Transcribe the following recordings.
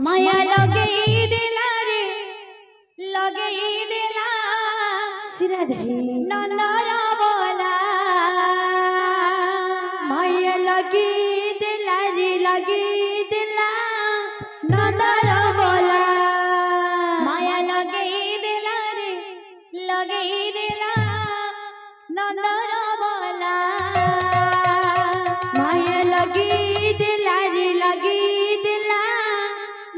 माया लगे दिला रे लगे दिला नंदर बोला माया लगे दिला रे लगे दिला नंदर बोला माया लगे दिला रे लगे दिला नंदर बोला माया लगे दिला रे लगे दिला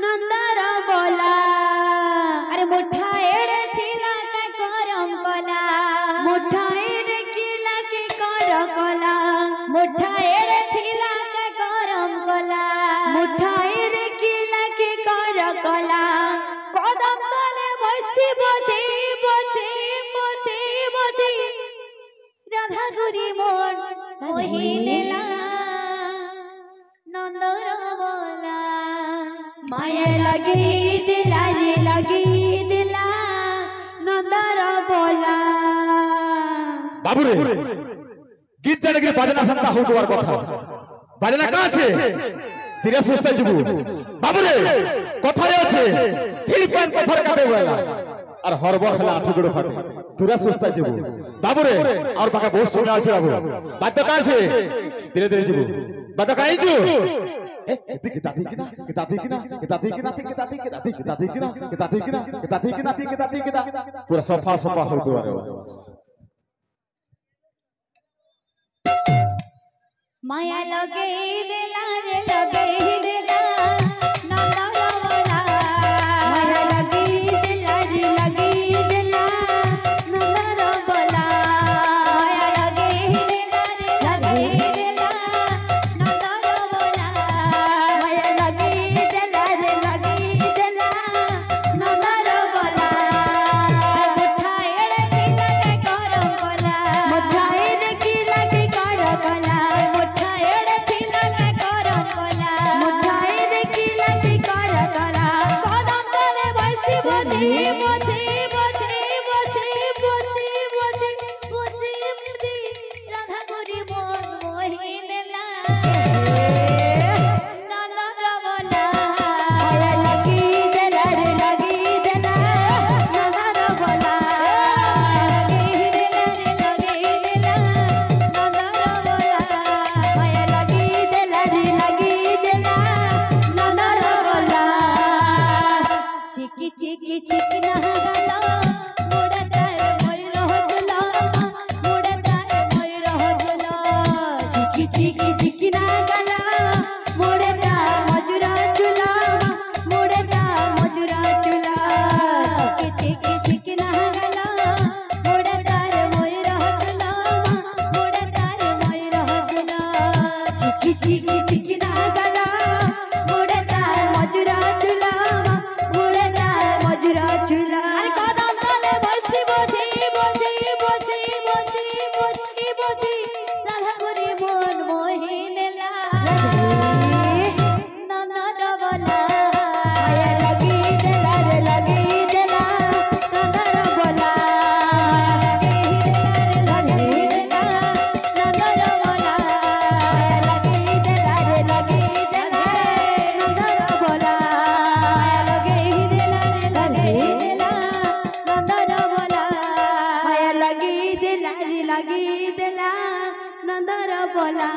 नंदर बोला अरे मुठा एड़े थिला के करम कला मुठा एड़े किला के कर कला मुठा एड़े थिला के करम कला मुठा एड़े किला के कर कला कदम तले बसी बजे बजे बजे बजे राधा गुरी मोर मोहिनेला नंदर बोला माया लगी दिला रे लगी दिला नंदर बोला बाबू रे गीत जाने के बाजना संता हो तुम्हार कथा बाजना कहाँ छे धीरे सुस्ता जीवु बाबू रे कथा रे আছে फिर पान पत्थर काटे वाला और हरबर खला आठगुड़ो फाटे धीरे सुस्ता जीवु बाबू रे और बाका बहुत सुना আছে बाबू बात तो कहाँ छे धीरे धीरे जीवु बात कहाँ जू kita pura sofa hotu माया लगे दिला रे लगे दिला नंदर बोला माया लगे दिला रे लगे दिला नंदर बोला माया लगे दिला रे लगे दिला नंदर बोला माया लगे दिला रे लगे दिला नंदर बोला मुठा एड़े किला के करम बोला मुठा एड़े किला के कर बोला मुठा एड़े किला के करम बोला मुठा एड़े किला के कर बोला कदम तले बसी बजे बजे बजे बजे बजे बजे बजे बजे राधा गोरी मोर मोहिनेला नंदर बोला माया लगी दिला रे लगी दिला नंदर बोला लगी दिला रे लगी दिला नंदर बोला माया लगी दिला रे लगी दिला नंदर बोला चिकी चिकी चिकी ना गला मोड़ा तार मयूर हजला मोड़ा तार मयूर हजला चिकी चिकी चिकी ना गला मोड़ा तार मजुरा चुला मोड़ा तार मजुरा चुला चिकी चिकी चिकी ना गला मोड़ा तार मयूर हजला मोड़ा तार मयूर हजला चिकी चिकी चिकी ना गला मोड़ा तार मजुरा चुला मोड़ा तार मजुरा चुला अरे कदम तले बसी बजे बजे बजे बजे बजे बजे राधा गोरी मोर मोहिनेला नंदर बोला माया लगी दिला रे लगी दिला नंदर बोला लगी दिला रे लगी दिला नंदर बोला माया लगी दिला रे लगी दिला नंदर बोला माया लगी दिला रे लगी दिला नंदर बोला माया लगी दिला रे लगी दिला नंदर बोला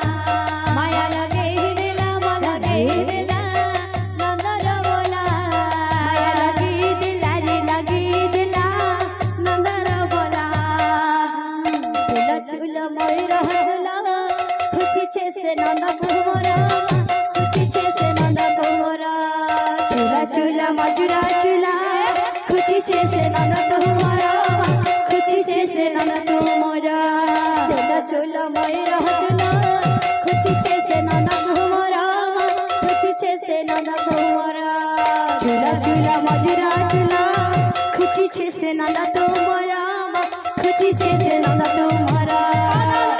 माया लगे दिला लगे दिला नंदर बोला माया लगे दिला रे लगे दिला नंदर बोला चुला चुला मयूर हजला खुची छे से नंद कुमरा खुची छे से नंद कुमरा चुला चुला मजुरा चुला खुची छे से नंद कुमरा खुची छे से नंद कुमरा चुला चुला मयूर हजला खुची छे से नंद कुमरा खुची छे से नंद कुमरा चुला चुला मजुरा चुला खुची छे से नंद कुमरा खुची छे से नंद कुमरा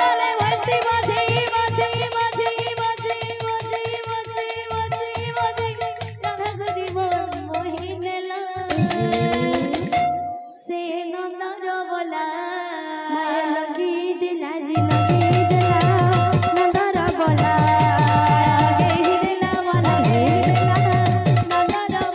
तले बसी बजे बजे बजे बजे बजे बजे बजे बजे राधा गोरी मोर मोहिनेला से नंदर बोला माया लगी दिला रे लगी दिला नंदर बोला लगी दिला वाला नंदर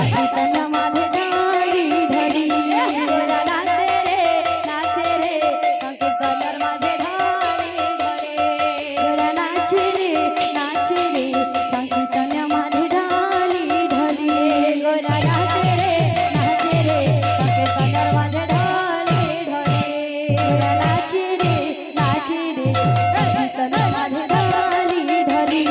संकीर्तन माधे ढाली ढाली गोरा नाचे रे संकीर्तन माधे ढाली ढाली गोरा नाचे रे संकीर्तन माधे ढाली ढाली गोरा नाचे रे संकीर्तन माधे ढाली ढाली गोरा नाचे रे संकीर्तन माधे ढाली ढाली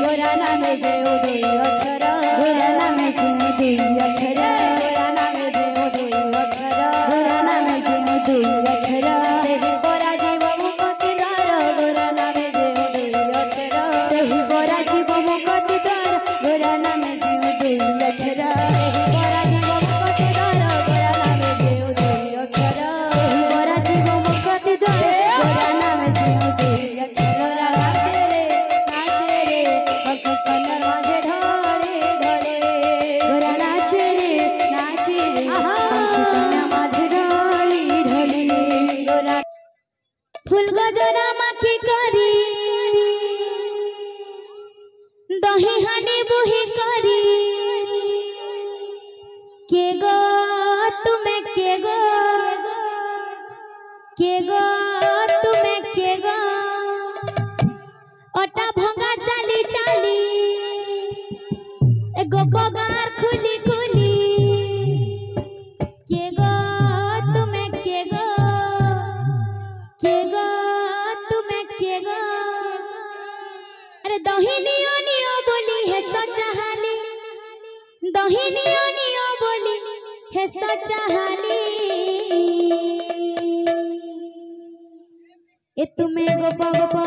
गोरा नामे जे उदय अक्षर गोरा नामे जे उदय अक्षर गोरा नामे जे उदय अक्षर गोरा नामे जे उदय अक्षर सेहि गोरा जीव मुक्ति द्वार गोरा नामे जे उदय अक्षर सेहि गोरा जीव मुक्ति द्वार गोरा नामे जे उदय अक्षर सेहि गोरा जीव मुक्ति द्वार गोरा नामे जे उदय अक्षर सेहि गोरा जीव मुक्ति द्वार गोरा नामे जे उदय अक्षर गोरा नाचे रे संकीर्तन माधे ढाले ढाले गोरा नाचे रे संकीर्तन माधे ढाली ढाली गोरा फूल गजरा माखी करी दही हानी बुही करी के गो तुम्हें के गो तुम्हें के गो ओटा भंगा चाली चाली एगो बगार खुली खुली के गो तुम्हें के गो तुम्हें के गो अरे दहिनियो नियो बोली है सचाहाली दहिनियो नियो बोली है सचाहाली ए तुम्हें गोपा गोपा